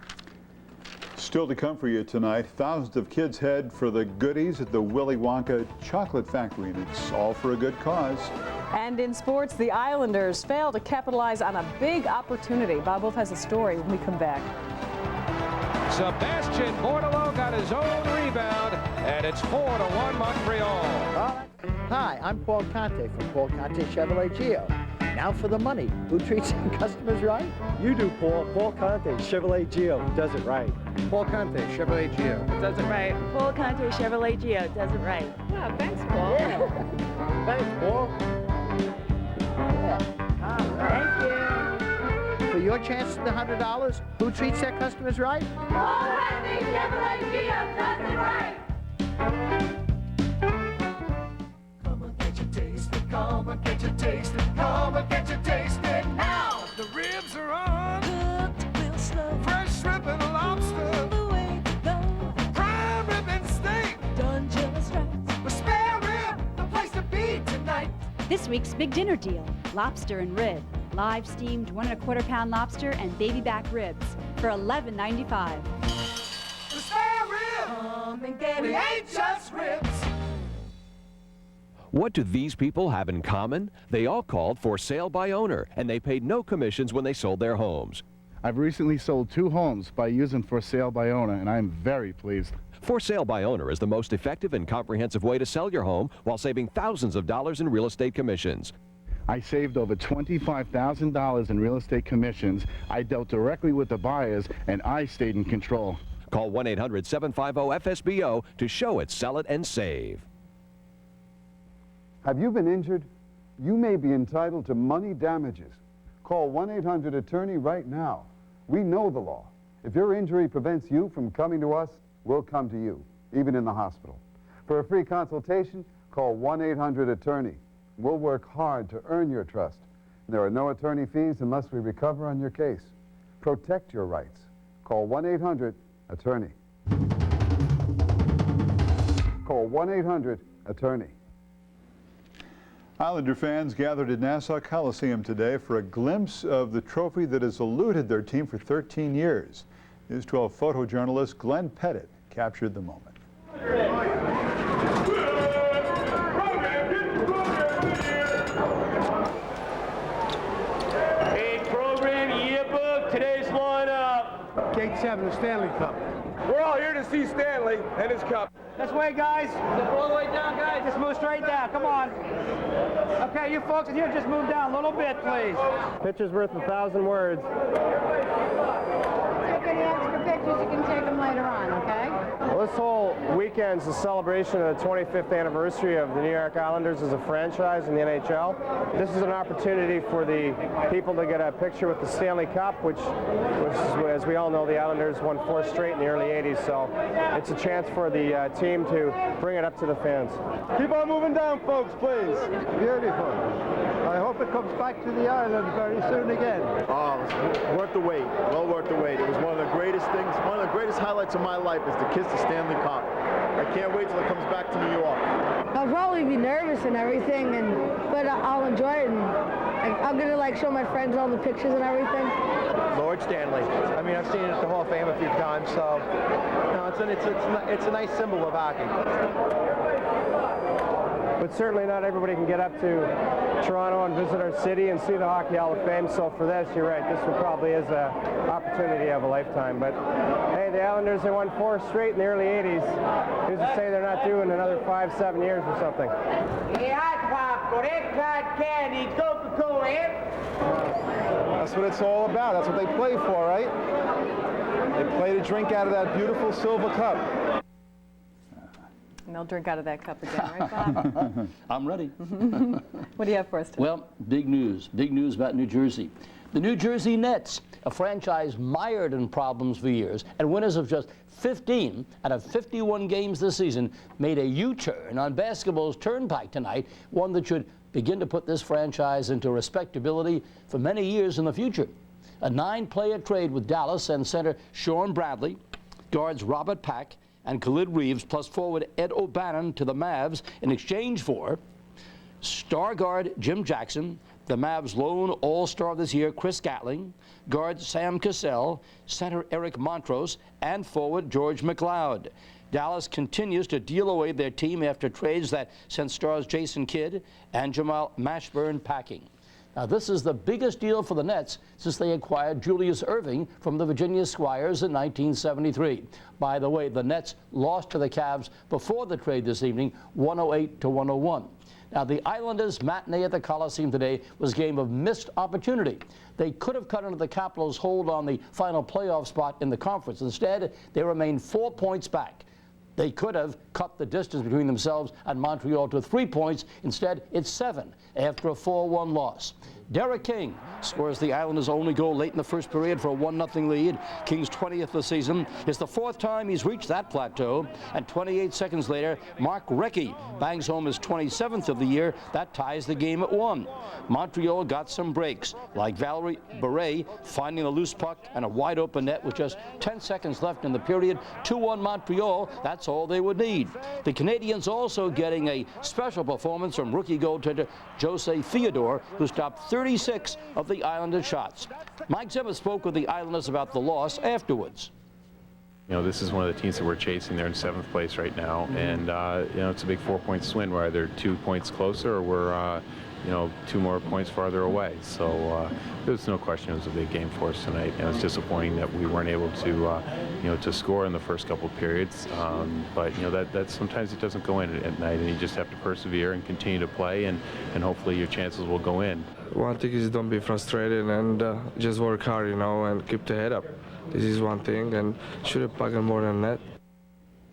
Still to come for you tonight, thousands of kids head for the goodies at the Willy Wonka Chocolate Factory, and it's all for a good cause. And in sports, the Islanders fail to capitalize on a big opportunity. Bob Wolf has a story when we come back. Sebastian Bordelot got his own rebound, and it's 4-1 Montreal. Hi, I'm Paul Conte from Paul Conte Chevrolet Geo. Now for the money. Who treats customers right? You do, Paul. Paul Conte Chevrolet Geo does it right. Paul Conte Chevrolet Geo does it right. Paul Conte Chevrolet Geo does it right. Wow, thanks, Paul. Yeah. Thanks, Paul. Yeah. All right. Thank you. For your chance at the $100, who treats their customers right? Paul Conte Chevrolet Geo does it right. Come and get your taste it, come and get your taste it now. The ribs are on, cooked real slow. Fresh shrimp and lobster, the way to go. Prime rib and steak, done just right. The spare rib, the place to be tonight. This week's big dinner deal: lobster and rib, live steamed 1 1/4 pound lobster and baby back ribs for $11.95. The spare rib, come and get it. We ain't just ribs. What do these people have in common? They all called for sale by owner, and they paid no commissions when they sold their homes. I've recently sold 2 homes by using for sale by owner, and I'm very pleased. For sale by owner is the most effective and comprehensive way to sell your home while saving thousands of dollars in real estate commissions. I saved over $25,000 in real estate commissions. I dealt directly with the buyers, and I stayed in control. Call 1-800-750-FSBO to show it, sell it, and save. Have you been injured? You may be entitled to money damages. Call 1-800-ATTORNEY right now. We know the law. If your injury prevents you from coming to us, we'll come to you, even in the hospital. For a free consultation, call 1-800-ATTORNEY. We'll work hard to earn your trust. There are no attorney fees unless we recover on your case. Protect your rights. Call 1-800-ATTORNEY. Call 1-800-ATTORNEY. Islander fans gathered at Nassau Coliseum today for a glimpse of the trophy that has eluded their team for 13 years. News 12 photojournalist Glenn Pettit captured the moment. Hey, program yearbook, today's lineup. Gate 7, the Stanley Cup. We're all here to see Stanley and his cup. This way, guys. All the way down, guys. Just move straight down. Come on. Okay, you folks in here, just move down a little bit, please. Picture's worth 1,000 words. Take any extra pictures, you can take them later on, okay? Well, this whole weekend's a celebration of the 25th anniversary of the New York Islanders as a franchise in the NHL. This is an opportunity for the people to get a picture with the Stanley Cup, which as we all know, the Islanders won 4 straight in the early 80s, so it's a chance for the team to bring it up to the fans. Keep on moving down, folks, please. Beautiful. I hope it comes back to the island very soon again. Oh, it's worth the wait. Well worth the wait. It was one of the greatest things, one of the greatest highlights of my life is to kiss the Stanley Cup. I can't wait till it comes back to New York. I'll probably be nervous and everything, but I'll enjoy it. And I'm gonna like show my friends all the pictures and everything. Lord Stanley. I mean, I've seen it at the Hall of Fame a few times, so you know, it's a nice symbol of hockey. But certainly not everybody can get up to Toronto and visit our city and see the Hockey Hall of Fame, so for this, you're right, this one probably is an opportunity of a lifetime. But hey, the Islanders, they won 4 straight in the early 80s. Who's to say they're not doing another 5-7 years or something? That's what it's all about. That's what they play for, right? They play to drink out of that beautiful silver cup. And they'll drink out of that cup again, right, Bob? I'm ready. What do you have for us today? Well, big news about New Jersey. The New Jersey Nets, a franchise mired in problems for years, and winners of just 15 out of 51 games this season, made a U-turn on basketball's turnpike tonight, one that should begin to put this franchise into respectability for many years in the future. A 9-player trade with Dallas and center Sean Bradley, guards Robert Pack, and Khalid Reeves, plus forward Ed O'Bannon to the Mavs in exchange for star guard Jim Jackson, the Mavs' lone all-star this year, Chris Gatling, guard Sam Cassell, center Eric Montrose, and forward George McLeod. Dallas continues to deal away their team after trades that sent stars Jason Kidd and Jamal Mashburn packing. Now, this is the biggest deal for the Nets since they acquired Julius Erving from the Virginia Squires in 1973. By the way, the Nets lost to the Cavs before the trade this evening, 108-101. Now, the Islanders' matinee at the Coliseum today was a game of missed opportunity. They could have cut into the Capitals' hold on the final playoff spot in the conference. Instead, they remained 4 points back. They could have cut the distance between themselves and Montreal to 3 points. Instead, it's 7 after a 4-1 loss. Derek King scores the Islanders' only goal late in the first period for a 1-0 lead. King's 20th this season. It's the 4th time he's reached that plateau. And 28 seconds later, Mark Recchi bangs home his 27th of the year. That ties the game at 1. Montreal got some breaks, like Valerie Beret finding a loose puck and a wide-open net with just 10 seconds left in the period. 2-1 Montreal. That's all they would need. The Canadians also getting a special performance from rookie goaltender Jose Theodore, who stopped 36 of the Islanders' shots. Mike Zimmer spoke with the Islanders about the loss afterwards. You know, this is one of the teams that we're chasing. They're in 7th place right now, and you know, it's a big 4-point swing. We're either 2 points closer or we're you know, 2 more points farther away. So there's no question it was a big game for us tonight. And it's disappointing that we weren't able to, you know, to score in the first couple of periods. But you know, that sometimes it doesn't go in at night, and you just have to persevere and continue to play, and hopefully your chances will go in. One thing is don't be frustrated and just work hard, you know, and keep the head up. This is one thing, and shoot a puck more than that.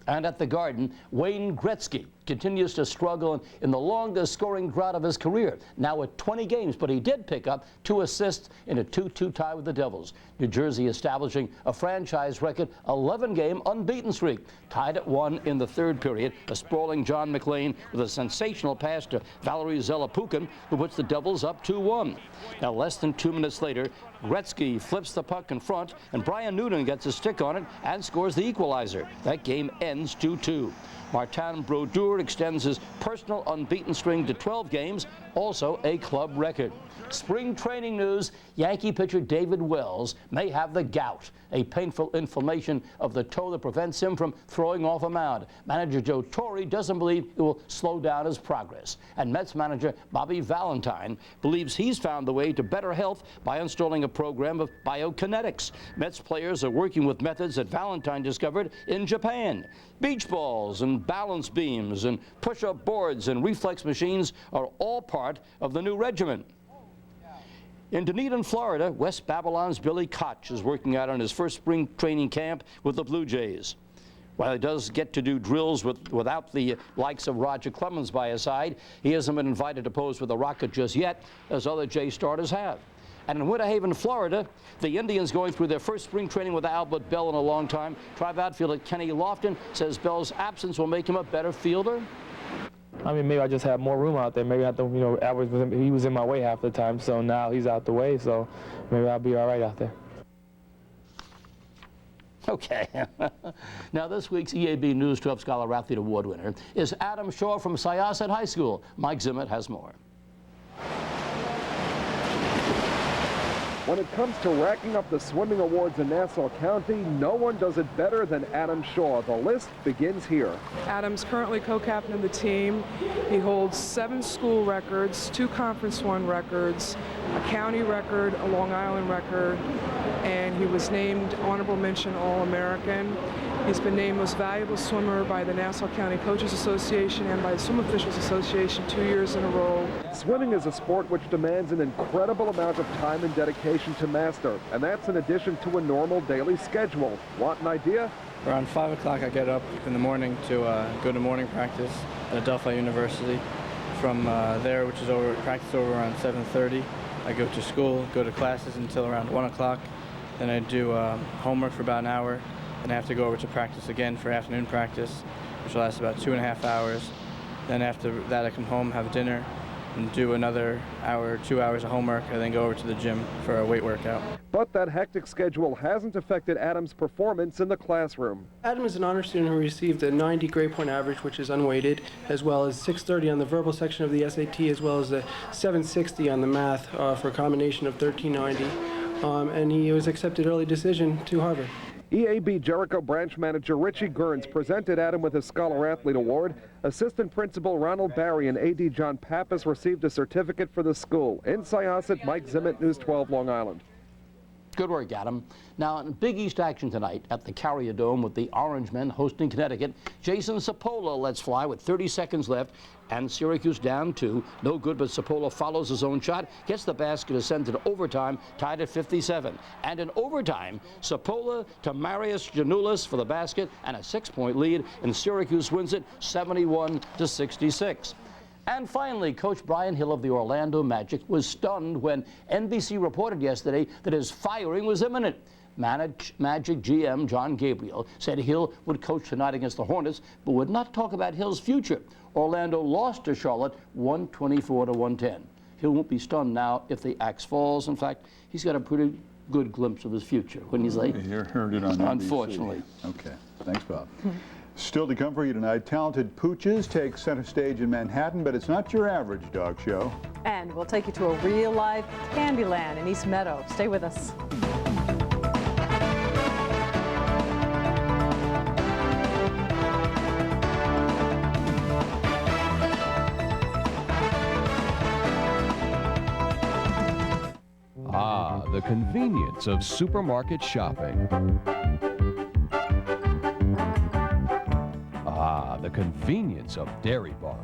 And at the Garden, Wayne Gretzky continues to struggle in the longest scoring drought of his career, now at 20 games, but he did pick up 2 assists in a 2-2 tie with the Devils. New Jersey establishing a franchise record 11-game unbeaten streak, tied at 1 in the 3rd period. A sprawling John McLean with a sensational pass to Valerie Zelapukin, who puts the Devils up 2-1. Now, less than 2 minutes later, Gretzky flips the puck in front, and Brian Newton gets a stick on it and scores the equalizer. That game ends 2-2. Martin Brodeur extends his personal unbeaten string to 12 games, also a club record. Spring training news, Yankee pitcher David Wells may have the gout, a painful inflammation of the toe that prevents him from throwing off a mound. Manager Joe Torre doesn't believe it will slow down his progress. And Mets manager Bobby Valentine believes he's found the way to better health by installing a program of biokinetics. Mets players are working with methods that Valentine discovered in Japan. Beach balls and balance beams and push-up boards and reflex machines are all part of the new regimen. In Dunedin, Florida, West Babylon's Billy Koch is working out on his first spring training camp with the Blue Jays. While he does get to do drills without the likes of Roger Clemens by his side, he hasn't been invited to pose with the Rocket just yet, as other Jay starters have. And in Winter Haven, Florida, the Indians going through their first spring training with Albert Bell in a long time. Tribe outfielder Kenny Lofton says Bell's absence will make him a better fielder. I mean, maybe I just have more room out there. Maybe I have to, you know, he was in my way half the time, so now he's out the way, so maybe I'll be all right out there. Okay. Now, this week's EAB News 12 Scholar Athlete Award winner is Adam Shaw from Syosset High School. Mike Zimmett has more. When it comes to racking up the swimming awards in Nassau County, no one does it better than Adam Shaw. The list begins here. Adam's currently co-captain of the team. He holds 7 school records, 2 Conference 1 records, a county record, a Long Island record, and he was named Honorable Mention All-American. He's been named Most Valuable Swimmer by the Nassau County Coaches Association and by the Swim Officials Association 2 years in a row. Swimming is a sport which demands an incredible amount of time and dedication to master, and that's in addition to a normal daily schedule. Want an idea? Around 5 o'clock I get up in the morning to go to morning practice at Adelphi University. From there, which is practice over around 7:30, I go to school, go to classes until around 1 o'clock. Then I do homework for about an hour. Then I have to go over to practice again for afternoon practice, which lasts about 2.5 hours. Then after that I come home, have dinner, and do another hour, 2 hours of homework, and then go over to the gym for a weight workout. But that hectic schedule hasn't affected Adam's performance in the classroom. Adam is an honor student who received a 90 grade point average, which is unweighted, as well as 630 on the verbal section of the SAT, as well as a 760 on the math for a combination of 1390. And he was accepted early decision to Harvard. EAB Jericho branch manager Richie Gurns presented Adam with his Scholar Athlete Award. Assistant Principal Ronald Barry and AD John Pappas received a certificate for the school. In Syosset, Mike Zimmett, News 12, Long Island. Good work, Adam. Now, in Big East action tonight at the Carrier Dome with the Orange Men hosting Connecticut, Jason Sapola lets fly with 30 seconds left, and Syracuse down 2. No good, but Sapola follows his own shot, gets the basket, is sent to overtime, tied at 57. And in overtime, Sapola to Marius Janoulis for the basket and a 6-point lead, and Syracuse wins it 71-66. And finally, Coach Brian Hill of the Orlando Magic was stunned when NBC reported yesterday that his firing was imminent. Magic GM John Gabriel said Hill would coach tonight against the Hornets, but would not talk about Hill's future. Orlando lost to Charlotte 124-110. Hill won't be stunned now if the axe falls. In fact, he's got a pretty good glimpse of his future, wouldn't he, Slade? You heard it on NBC. Unfortunately. Okay, thanks, Bob. Still to come for you tonight, talented pooches take center stage in Manhattan, but it's not your average dog show. And we'll take you to a real live Candyland in East Meadow. Stay with us. Ah, the convenience of supermarket shopping. Ah, the convenience of Dairy Barn.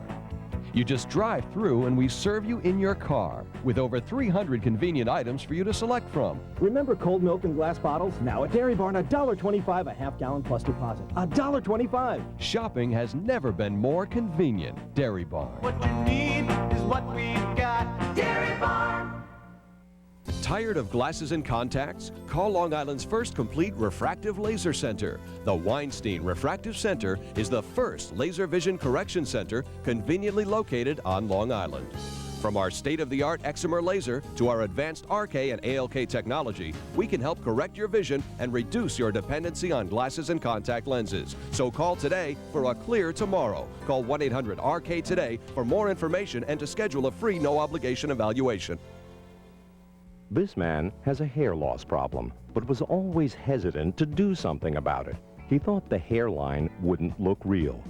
You just drive through and we serve you in your car with over 300 convenient items for you to select from. Remember cold milk in glass bottles? Now at Dairy Barn, $1.25 a half-gallon plus deposit. $1.25. Shopping has never been more convenient. Dairy Barn. What you need is what we've got. Dairy Barn. Tired of glasses and contacts? Call Long Island's first complete refractive laser center. The Weinstein Refractive Center is the first laser vision correction center conveniently located on Long Island. From our state-of-the-art excimer laser to our advanced RK and ALK technology, we can help correct your vision and reduce your dependency on glasses and contact lenses. So call today for a clear tomorrow. Call 1-800-RK today for more information and to schedule a free no-obligation evaluation. This man has a hair loss problem, but was always hesitant to do something about it. He thought the hairline wouldn't look real.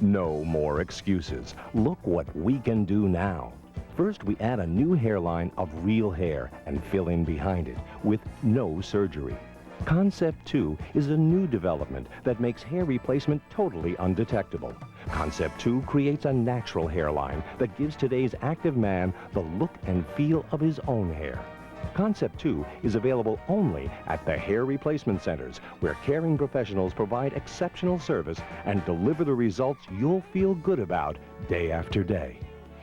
No more excuses. Look what we can do now. First, we add a new hairline of real hair and fill in behind it with no surgery. Concept 2 is a new development that makes hair replacement totally undetectable. Concept 2 creates a natural hairline that gives today's active man the look and feel of his own hair. Concept 2 is available only at the hair replacement centers, where caring professionals provide exceptional service and deliver the results you'll feel good about day after day.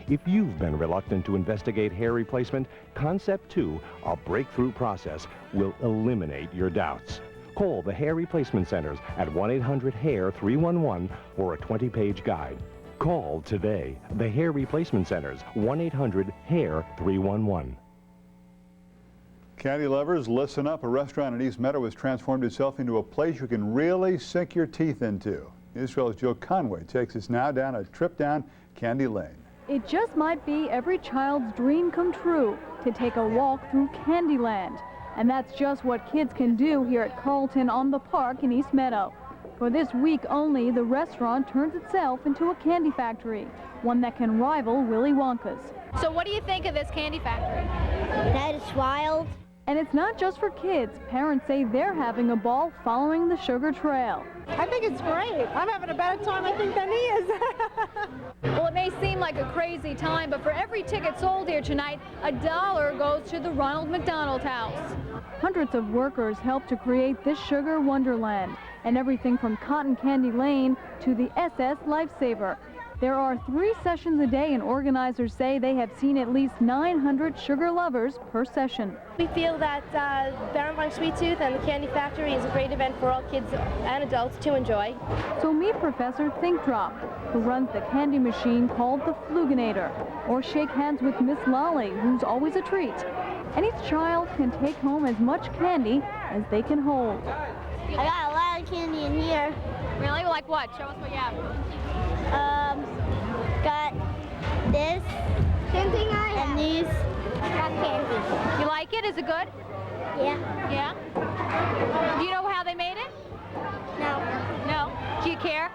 If you've been reluctant to investigate hair replacement, Concept 2, a breakthrough process, will eliminate your doubts. Call the hair replacement centers at 1-800-HAIR-311 for a 20-page guide. Call today. The hair replacement centers, 1-800-HAIR-311. Candy lovers, listen up. A restaurant in East Meadow has transformed itself into a place you can really sink your teeth into. Israel's Jill Conway takes us now down a trip down Candy Lane. It just might be every child's dream come true to take a walk through Candyland. And that's just what kids can do here at Carlton on the Park in East Meadow. For this week only, the restaurant turns itself into a candy factory, one that can rival Willy Wonka's. So what do you think of this candy factory? That is wild. And it's not just for kids. Parents say they're having a ball following the sugar trail. I think it's great. I'm having a better time, I think, than he is. Well, it may seem like a crazy time, but for every ticket sold here tonight, $1 goes to the Ronald McDonald House. Hundreds of workers helped to create this sugar wonderland, and everything from Cotton Candy Lane to the SS Lifesaver. There are 3 sessions a day, and organizers say they have seen at least 900 sugar lovers per session. We feel that Barenbang Sweet Tooth and the Candy Factory is a great event for all kids and adults to enjoy. So meet Professor Think Drop, who runs the candy machine called the Fluginator, or shake hands with Miss Lolly, who's always a treat. And each child can take home as much candy as they can hold. I got a lot of candy in here. Really? Like what? Show us what you have. Got this, same thing I have, and these got candy. You like it? Is it good? Yeah. Yeah? Do you know how they made it? No. No? Do you care?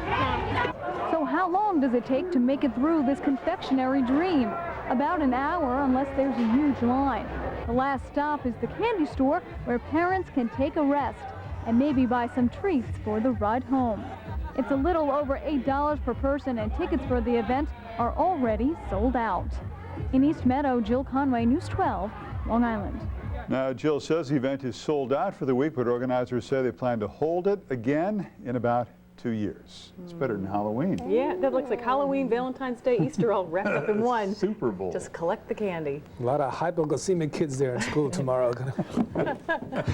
No. So how long does it take to make it through this confectionery dream? About an hour, unless there's a huge line. The last stop is the candy store, where parents can take a rest and maybe buy some treats for the ride home. It's a little over $8 per person, and tickets for the event are already sold out. In East Meadow, Jill Conway, News 12, Long Island. Now, Jill says the event is sold out for the week, but organizers say they plan to hold it again in about 2 years. It's better than Halloween. Yeah, that looks like Halloween, Valentine's Day, Easter all wrapped up in one. Super Bowl. Just collect the candy. A lot of hypoglycemic kids there in school tomorrow.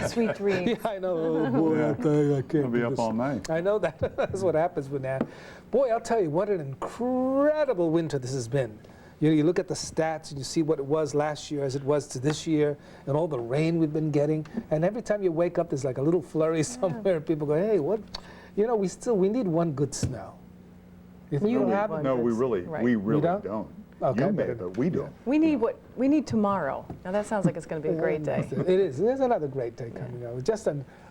Sweet dreams. Yeah, I know. Oh, boy, Yeah. I can't They'll be do up this. all night. I know that. That's what happens with that. Boy, I'll tell you, what an incredible winter this has been. You know, you look at the stats and you see what it was last year as it was to this year, and all the rain we've been getting. And every time you wake up, there's like a little flurry somewhere, and people go, hey, what? You know, we need one good snow. You think we'll have it? No, we really don't. Okay, You may, but we don't. We need tomorrow. Now that sounds like it's going to be a great day. It is. There's another great day coming up. Just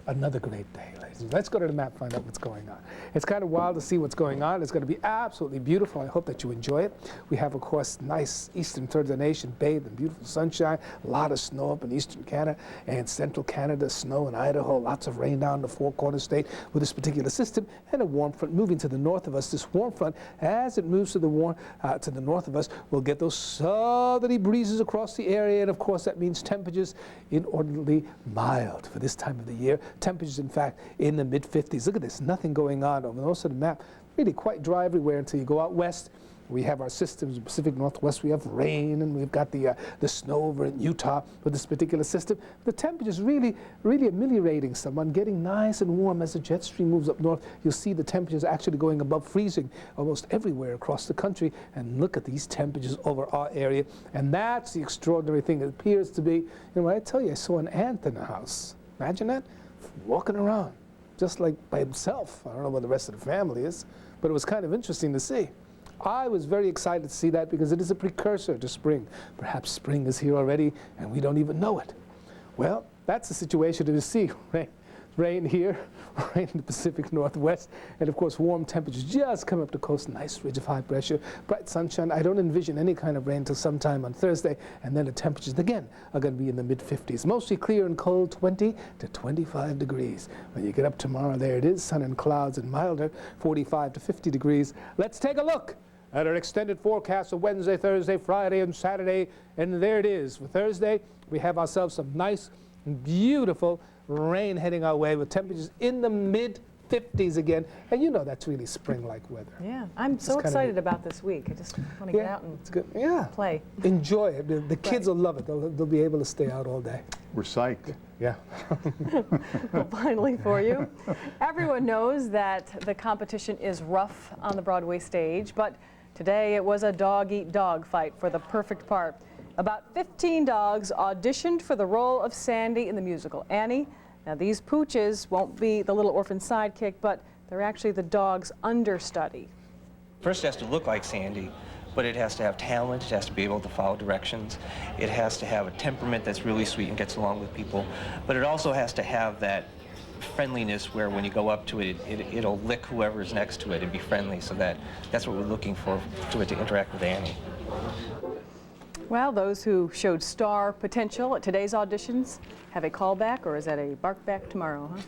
another great day, ladies. Let's go to the map, find out what's going on. It's kind of wild to see what's going on. It's going to be absolutely beautiful. I hope that you enjoy it. We have, of course, nice eastern third of the nation bathed in beautiful sunshine. A lot of snow up in eastern Canada and central Canada. Snow in Idaho. Lots of rain down in the Four Corners state with this particular system, and a warm front moving to the north of us. This warm front, as it moves to the north of us, we'll get those southerly breezes across the area, and of course that means temperatures inordinately mild for this time of the year. Temperatures, in fact, in the mid-50s. Look at this, nothing going on over most of the map. Really quite dry everywhere until you go out west, We have our systems in the Pacific Northwest. We have rain, and we've got the snow over in Utah with this particular system. The temperature's really ameliorating someone, getting nice and warm as the jet stream moves up north. You'll see the temperatures actually going above freezing almost everywhere across the country. And look at these temperatures over our area. And that's the extraordinary thing. It appears to be, you know, when I tell you, I saw an ant in the house. Imagine that, walking around, just like by himself. I don't know where the rest of the family is, but it was kind of interesting to see. I was very excited to see that because it is a precursor to spring. Perhaps spring is here already and we don't even know it. Well, that's the situation that we see, right? Rain here, rain in the Pacific Northwest, and of course warm temperatures just come up the coast, nice ridge of high pressure, bright sunshine. I don't envision any kind of rain until sometime on Thursday, and then the temperatures again are going to be in the mid-50s. Mostly clear and cold, 20 to 25 degrees. When you get up tomorrow, there it is, sun and clouds and milder, 45 to 50 degrees. Let's take a look at our extended forecast of Wednesday, Thursday, Friday, and Saturday, and there it is. For Thursday, we have ourselves some nice and beautiful rain heading our way with temperatures in the mid-50s again. And you know that's really spring-like weather. Yeah, I'm so excited about this week. I just want to get out and play. Enjoy it. The kids will love it. They'll be able to stay out all day. We're psyched. Yeah. Well, finally for you. Everyone knows that the competition is rough on the Broadway stage, but today it was a dog-eat-dog fight for the perfect part. About 15 dogs auditioned for the role of Sandy in the musical Annie. Now these pooches won't be the little orphan sidekick, but they're actually the dog's understudy. First it has to look like Sandy, but it has to have talent, it has to be able to follow directions, it has to have a temperament that's really sweet and gets along with people, but it also has to have that friendliness where when you go up to it, it'll lick whoever's next to it and be friendly, so that's what we're looking for to it to interact with Annie. Well, those who showed star potential at today's auditions have a callback, or is that a bark back tomorrow, huh?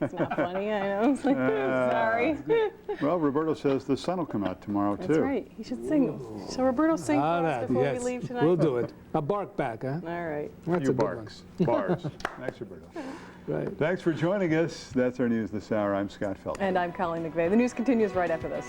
It's not funny, I know. Sorry. Well, Roberto says the sun will come out tomorrow, too. That's right. He should sing. So Roberto, sing for us before we leave tonight. We'll do it. A bark back, huh? All right. That's a barks. Bars. Thanks, Roberto. Right. Thanks for joining us. That's our news this hour. I'm Scott Felton. And I'm Colleen McVeigh. The news continues right after this.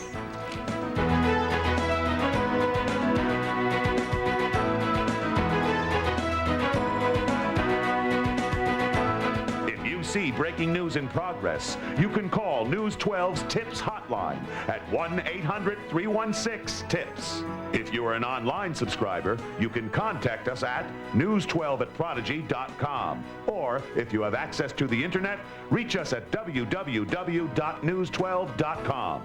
See breaking news in progress, you can call News 12's TIPS hotline at 1-800-316-TIPS. If you are an online subscriber, you can contact us at news12@prodigy.com. Or if you have access to the internet, reach us at www.news12.com.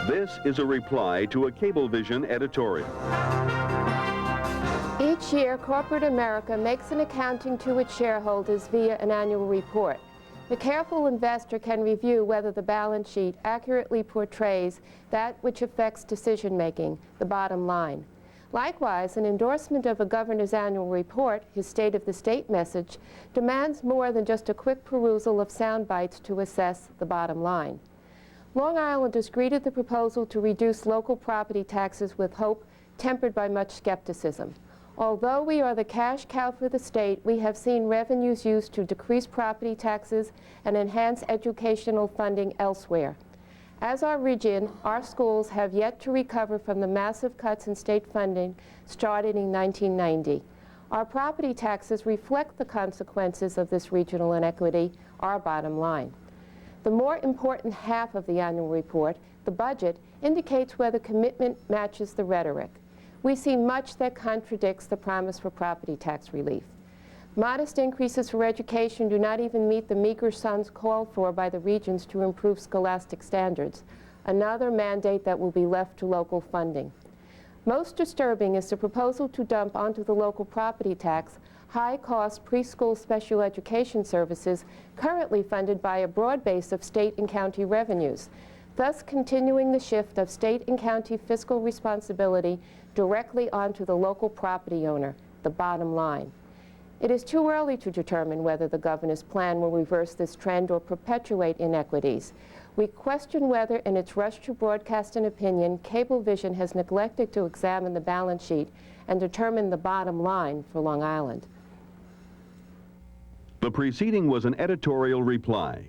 This is a reply to a Cablevision editorial. Each year, corporate America makes an accounting to its shareholders via an annual report. The careful investor can review whether the balance sheet accurately portrays that which affects decision-making, the bottom line. Likewise, an endorsement of a governor's annual report, his State of the State message, demands more than just a quick perusal of sound bites to assess the bottom line. Long Islanders greeted the proposal to reduce local property taxes with hope, tempered by much skepticism. Although we are the cash cow for the state, we have seen revenues used to decrease property taxes and enhance educational funding elsewhere. As our region, our schools have yet to recover from the massive cuts in state funding started in 1990. Our property taxes reflect the consequences of this regional inequity, our bottom line. The more important half of the annual report, the budget, indicates whether commitment matches the rhetoric. We see much that contradicts the promise for property tax relief. Modest increases for education do not even meet the meager sums called for by the regions to improve scholastic standards, another mandate that will be left to local funding. Most disturbing is the proposal to dump onto the local property tax high-cost preschool special education services currently funded by a broad base of state and county revenues, thus continuing the shift of state and county fiscal responsibility directly onto the local property owner, the bottom line. It is too early to determine whether the governor's plan will reverse this trend or perpetuate inequities. We question whether, in its rush to broadcast an opinion, Cablevision has neglected to examine the balance sheet and determine the bottom line for Long Island. The preceding was an editorial reply.